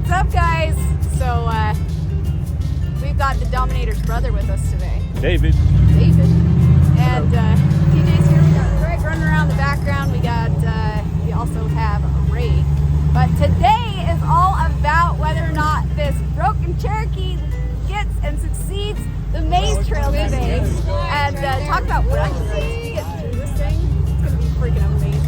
What's up, guys? So we've got the Dominator's brother with us today, David. And TJ's here. We got Greg running around the background. We also have Ray. But today is all about whether or not this broken Cherokee gets and succeeds the maze trail today. And talk about production. If you get through this thing, it's gonna be freaking amazing.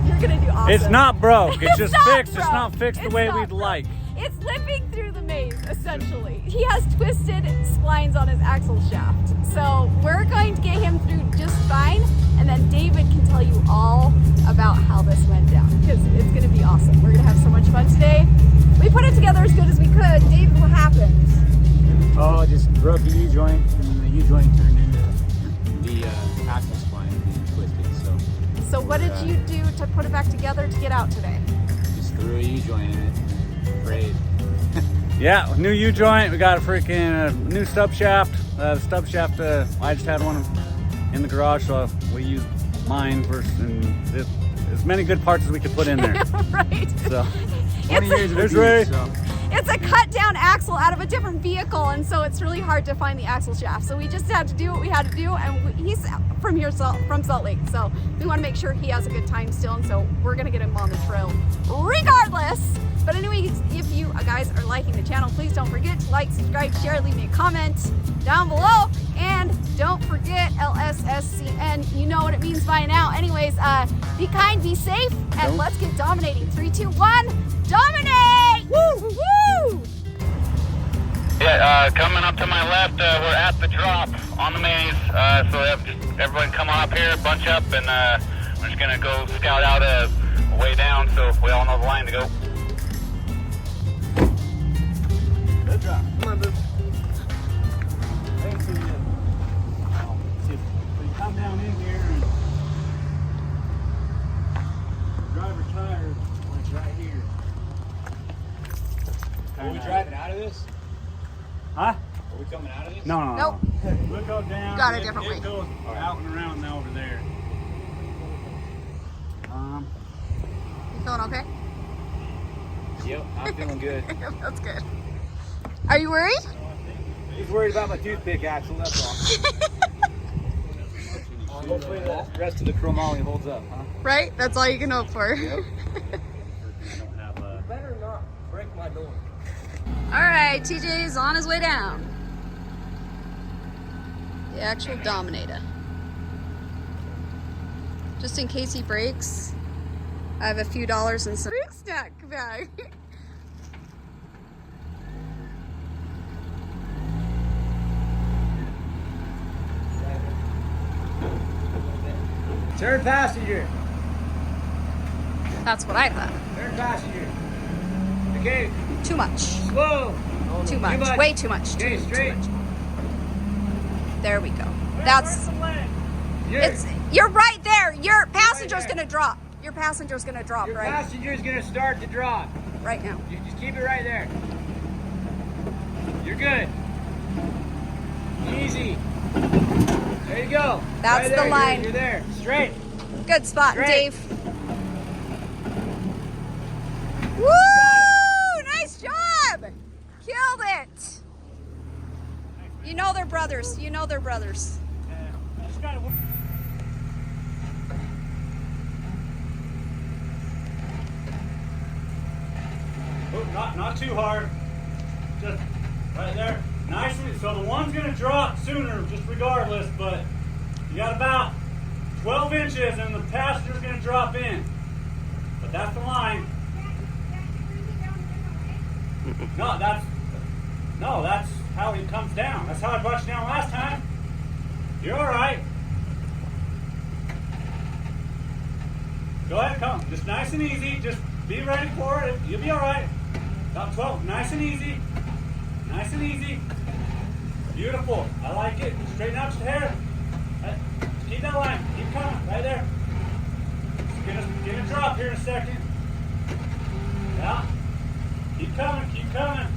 You're gonna do awesome. It's not broke. It's just fixed. Broke. It's not fixed the way we'd like. It's limping through the maze, essentially. He has twisted splines on his axle shaft. So we're going to get him through just fine, and then David can tell you all about how this went down, because it's gonna be awesome. We're gonna have so much fun today. We put it together as good as we could. David, what happened? Oh, I just broke the U-joint, and the U-joint turned into the axle spline being twisted, So what did you do to put it back together to get out today? just threw a U-joint in it and prayed. Yeah, new U-joint. We got a freaking new stub shaft. The stub shaft, I just had one in the garage, so we used mine as many good parts as we could put in there. Right. So, 20 years of there's abuse, Ray. so. It's a cut down axle out of a different vehicle, and so it's really hard to find the axle shaft. So we just had to do what we had to do, and he's from here, from Salt Lake, so we want to make sure he has a good time still, and so we're gonna get him on the trail regardless. But anyways, if you guys are liking the channel, please don't forget to like, subscribe, share, leave me a comment down below, and don't forget LSSCN. You know what it means by now. Anyways, be kind, be safe, and let's get dominating. 3, 2, 1, dominate! Woo! Woo! Yeah, coming up to my left, we're at the drop on the maze. So everyone come on up here, bunch up, and we're just gonna go scout out a way down so we all know the line to go. Good job. Come on, boo. We come down in here and driver's tire is right here. Are we driving out of this? Huh? Are we coming out of this? No. Nope. We'll go down. Got it differently. It goes out and around now over there. You feeling okay? Yep, I'm feeling good. That's good. Are you worried? He's worried about my toothpick axle, that's all. Hopefully the rest of the chromoly holds up, huh? Right? That's all you can hope for. Yep. Better not break my door. All right, TJ's on his way down. The actual Dominator. Just in case he breaks, I have a few dollars in some fruit snack bag. Third passenger. That's what I thought. Third passenger. Okay. Too much. Whoa. Too much. Way too much. Okay, Too straight. much. There we go. That's. Your You're right there. Your passenger's gonna drop. Your passenger's gonna drop right passenger's gonna start to drop. right now. You just keep it right there. You're good. Easy. There you go. That's right there. the line. You're there. Straight. Good spot, Straight. Dave. Woo! Nice job! Killed it! You know they're brothers. You know they're brothers. Not too hard. Just right there. Nicely. So the one's gonna drop sooner, just regardless, but you got about 12 inches and the passenger's gonna drop in. But that's the line. No, that's how it comes down. That's how I brought you down last time. You're alright. Go ahead, come. Just nice and easy. Just be ready for it. You'll be alright. About 12. Nice and easy. Nice and easy. Beautiful. I like it. Straighten out your hair. Keep that line. Keep coming. Right there. Get a drop here in a second. Yeah. Keep coming. Keep coming.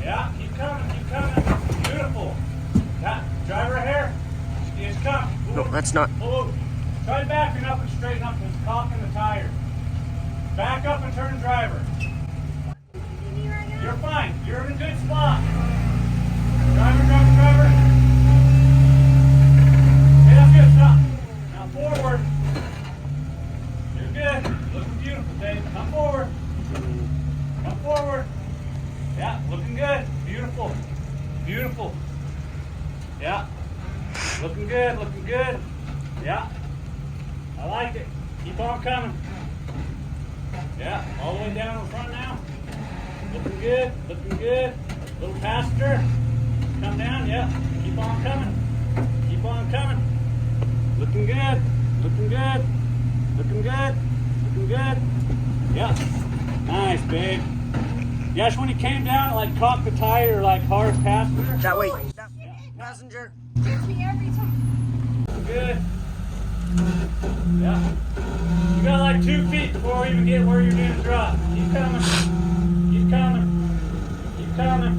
Yeah. Keep coming. Keep coming. Beautiful. Yeah. Driver hair. It's coming. No, that's not. Oh, try backing up and straighten up and caulking the tire. Back up and turn driver. You're in a good spot. Driver, driver, driver. Okay, that's good. Stop. Now forward. You're good. Looking beautiful, Dave. Come forward. Come forward. Yeah, looking good. Beautiful. Beautiful. Yeah. Looking good, looking good. Yeah. I like it. Keep on coming. Yeah, all the way down in front now. Looking good, looking good. A little faster. Come down, yeah. Keep on coming. Keep on coming. Looking good, looking good. Looking good, looking good. Yeah. Nice, babe. Yeah, just when you came down, like caught the tire, like hard passenger. That way. Passenger. Gets me every time. Good. Yeah. You got like 2 feet before we even get where you're gonna drop. Keep coming. Keep coming. Keep coming.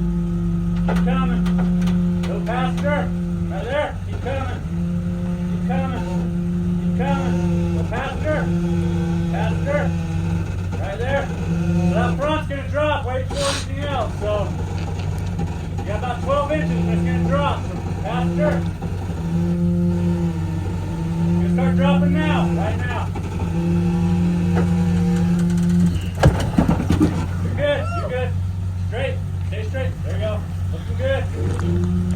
Keep coming. A little faster. Right there. Keep coming. Keep coming. Keep coming. A little faster. Faster. Right there. So that front's gonna drop way before anything else. So you got about 12 inches and it's gonna drop. So faster. Start dropping now, right now. You're good, you're good. Straight, stay straight. There you go. Looking good.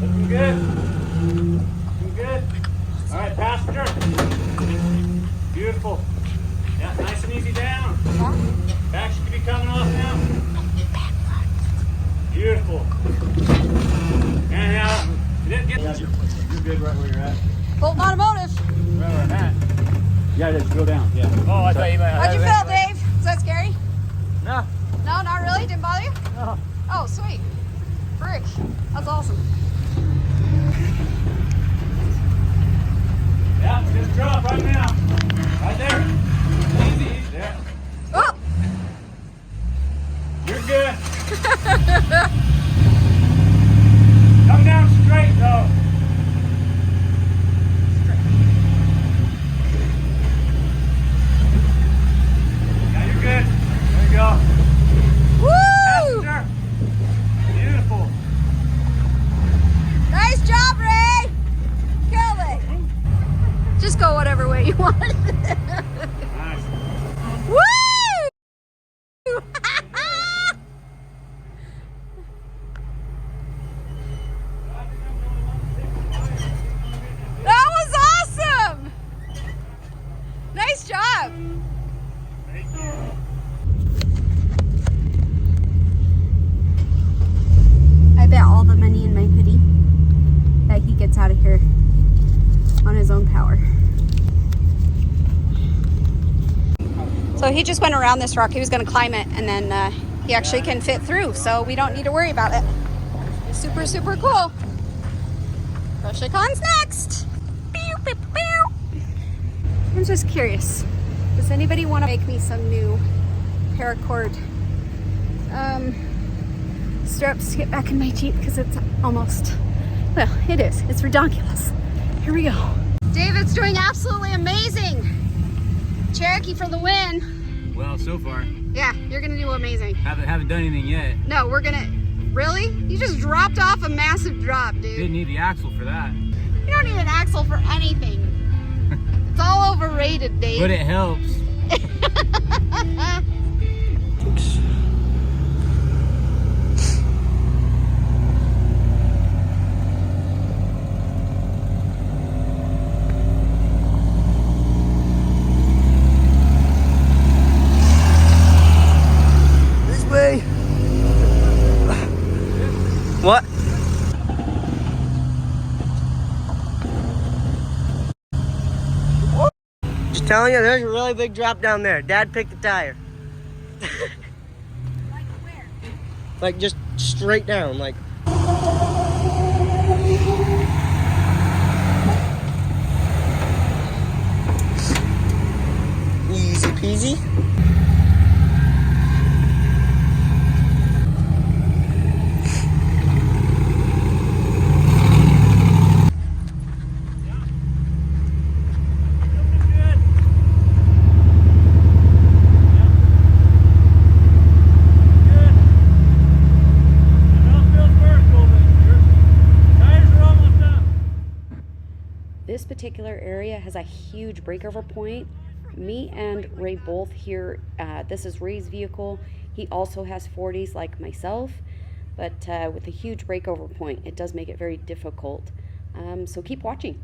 Looking good. Looking good. All right, passenger. Beautiful. Yeah, nice and easy down. Back should be coming off now. Beautiful. And now, you didn't get. You're good right where you're at. Bolton Automotive. Right where I'm at. Yeah, just go down. Yeah. Oh, I thought you meant. How'd you feel, Dave? Is that scary? No. No, not really? Didn't bother you? No. Oh, sweet. Frick. That's awesome. Yeah, it's gonna drop right now. Right there. Easy, easy. There. Oh! You're good. Come down straight though. Yeah, you're good. There you go. Woo! Passenger. Beautiful. Nice job, Ray! Kill it! Just go whatever way you want. Nice. Woo! That was awesome! Nice job! Thank you. I bet all the money in my hoodie that he gets out of here on his own power. So he just went around this rock. He was going to climb it, and then he actually can fit through, so we don't need to worry about it. Super, super cool. Rushicon's next. Pew, pew, pew. I'm just curious. Does anybody want to make me some new paracord straps to get back in my Jeep, because it's almost, well, it is. It's ridiculous. Here we go. David's doing absolutely amazing. Cherokee for the win. Well, so far. Yeah, you're gonna do amazing. Haven't done anything yet. No, we're gonna, really? You just dropped off a massive drop, dude. Didn't need the axle for that. You don't need an axle for anything. It's all overrated, Dave. But it helps. This way. What? Just telling you, there's a really big drop down there. Dad picked the tire. Like where? Like just straight down, like. Easy peasy. particular area has a huge breakover point. Me and Ray both here, this is Ray's vehicle. He also has 40s like myself, but with a huge breakover point, it does make it very difficult. So keep watching.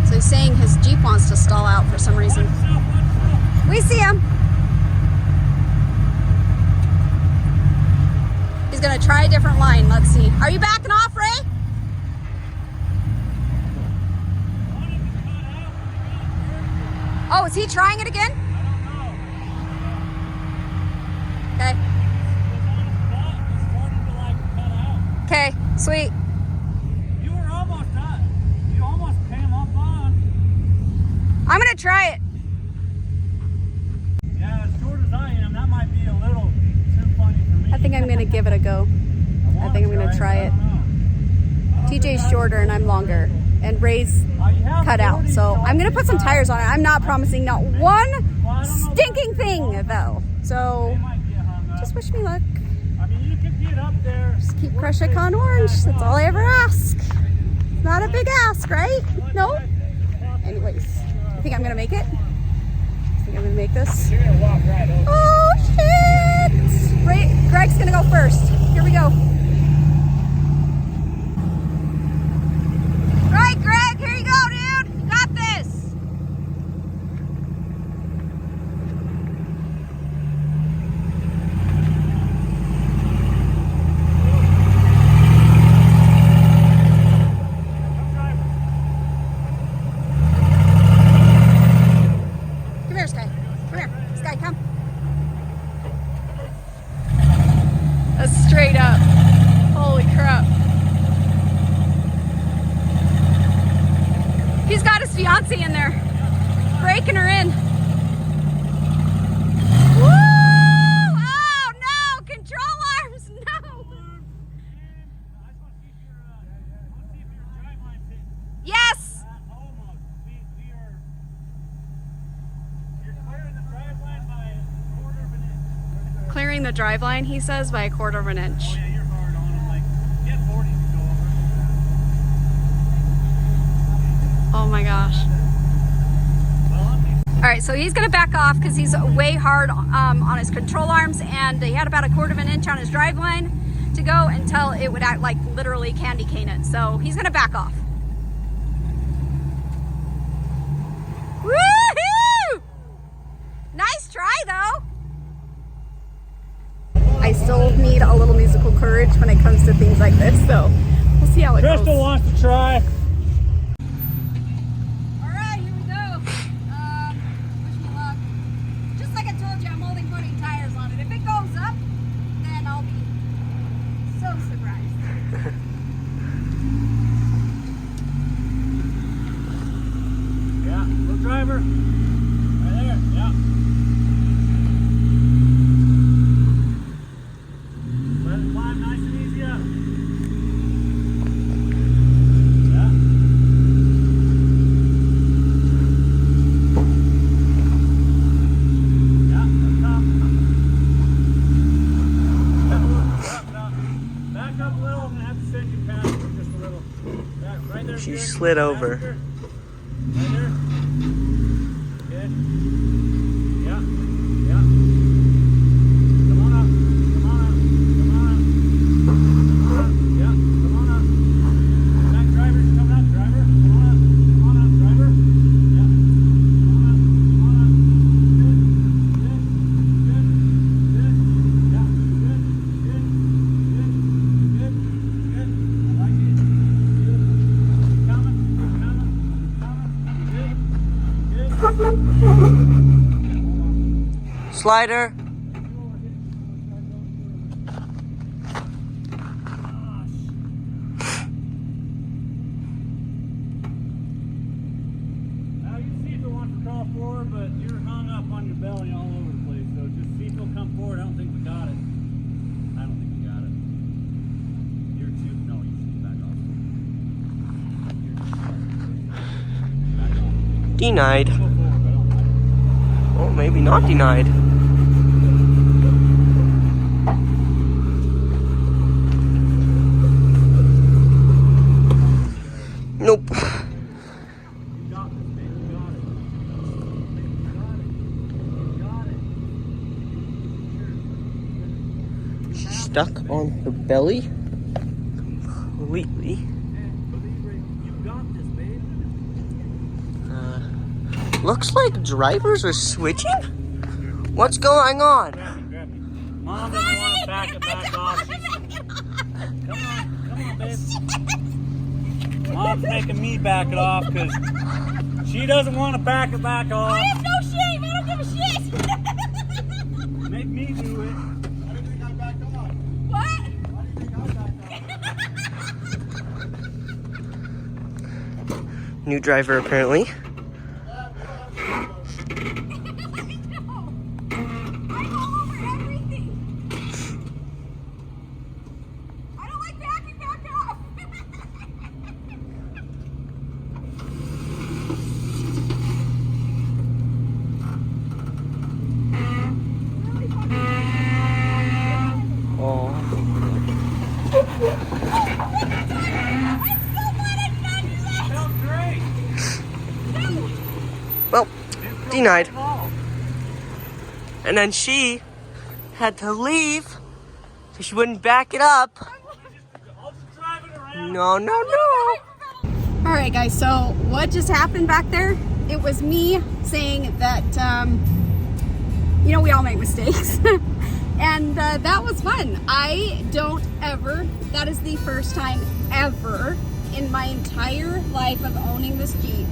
So he's saying his Jeep wants to stall out for some reason. We see him. He's gonna try a different line. Let's see. Are you backing off, Ray? Oh, is he trying it again? Okay. Okay, sweet. You were almost done. You almost came up on. I'm gonna try it. Yeah, as short as I am, that might be a little too funny for me. I think I'm gonna give it a go. I think I'm gonna try it. TJ's shorter and I'm longer, and Ray's cut out. So I'm gonna put some tires on it. I'm not promising not one stinking thing though. So just wish me luck. I mean, you can get up there. Just keep Crush Icon Orange. That's all I ever ask. It's not a big ask, right? No? Anyways, I think I'm gonna make it. I think I'm gonna make this. Oh shit! Greg's gonna go first. Here we go. Right, Greg, here you go, dude. You got this. Come here, Sky. Come here. Sky, come. That's straight up. Holy crap. He's got his fiance in there, breaking her in. Woo! Oh no! Control arms! No! Yes! Clearing the drive line, he says, by a quarter of an inch. Oh, yeah, you're hard on him. Like, get 40 to go over. Oh my gosh. All right, so he's gonna back off because he's way hard on his control arms, and he had about a quarter of an inch on his drive line to go until it would act like literally candy cane it. So he's gonna back off. Woohoo! Nice try though. I still need a little musical courage when it comes to things like this, so we'll see how it goes. Crystal wants to try. Alright, here we go. Wish me luck. Just like I told you, I'm only putting tires on it. If it goes up, then I'll be so surprised. Yeah, little driver. Right there, yeah. Let it climb nice and easy up. Yeah. Yeah, let's come. Back up a little. I'm going to have to send you past just a little. Back, right there. She good. slid over. Right there. Good. Yeah. Yeah. Come on up. Come on up. Come on up. Come on up. Yeah. Come on up. Back driver. Coming up. Driver. Come on up. Come on up. Driver. Yeah. Come on up. Come on up. Good. Good. Good. Good. Yeah. Good. Good. Good. Good. Good. I like it. Good. Coming. Coming. Slider. Now you can see if it wants to crawl forward, but you're hung up on your belly all over the place. So just see if it'll come forward. I don't think we got it. I don't think we got it. You're too. No, you should back off. Back off. Denied. Go forward, but I don't like it. Oh. Oh, maybe not denied. Nope. She's stuck on her belly completely. Looks like drivers are switching. What's going on? Mom doesn't want to back off. Come on, babe. Mom's making me back it off because she doesn't want to back off. I have no shame. I don't give a shit. Make me do it. What? New driver apparently. Well, denied. And then she had to leave so she wouldn't back it up. I'll just drive it around. No. All right, guys, so what just happened back there? It was me saying that, you know, we all make mistakes. And that was fun. That is the first time ever in my entire life of owning this Jeep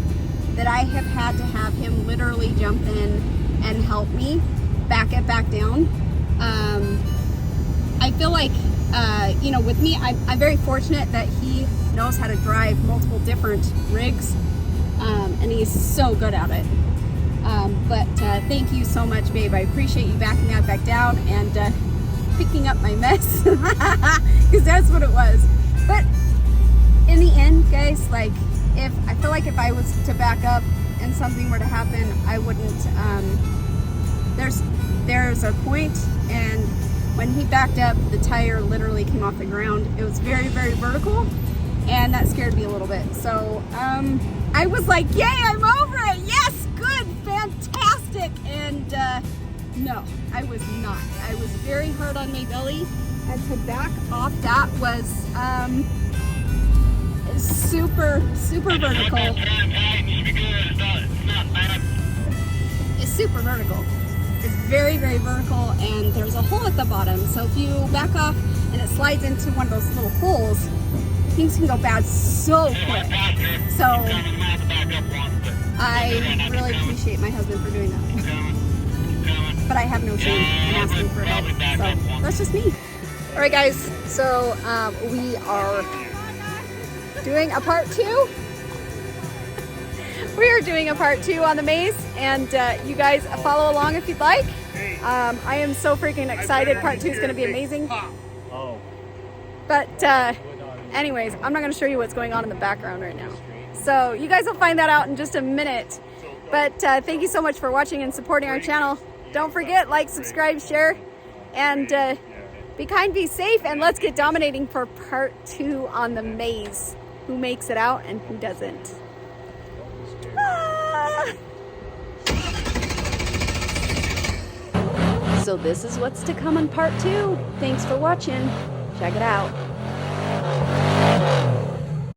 that I have had to have him literally jump in and help me back it back down. I feel like, you know, with me, I'm very fortunate that he knows how to drive multiple different rigs, and he's so good at it. But thank you so much, babe. I appreciate you backing that back down and picking up my mess, because that's what it was. But in the end, guys, like, I feel like if I was to back up and something were to happen, I wouldn't. There's a point, and when he backed up, the tire literally came off the ground. It was very, very vertical, and that scared me a little bit. So I was like, yay, I'm over it. Yes, good, fantastic. And no, I was not. I was very hard on my belly, and to back off that was super vertical. It's super vertical. It's very, very vertical, and there's a hole at the bottom. So if you back off and it slides into one of those little holes, things can go bad so quick. So I really appreciate my husband for doing that. But I have no shame in asking for help. So that's just me. All right, guys. So we are doing a part 2. We are doing a part 2 on the maze, and you guys follow along if you'd like. I am so freaking excited. Part 2 is going to be amazing. But anyways, I'm not going to show you what's going on in the background right now. So you guys will find that out in just a minute. But thank you so much for watching and supporting our channel. Don't forget, like, subscribe, share, and be kind, be safe, and let's get dominating for part 2 on the maze. Who makes it out and who doesn't. So this is what's to come in part 2. Thanks for watching. Check it out.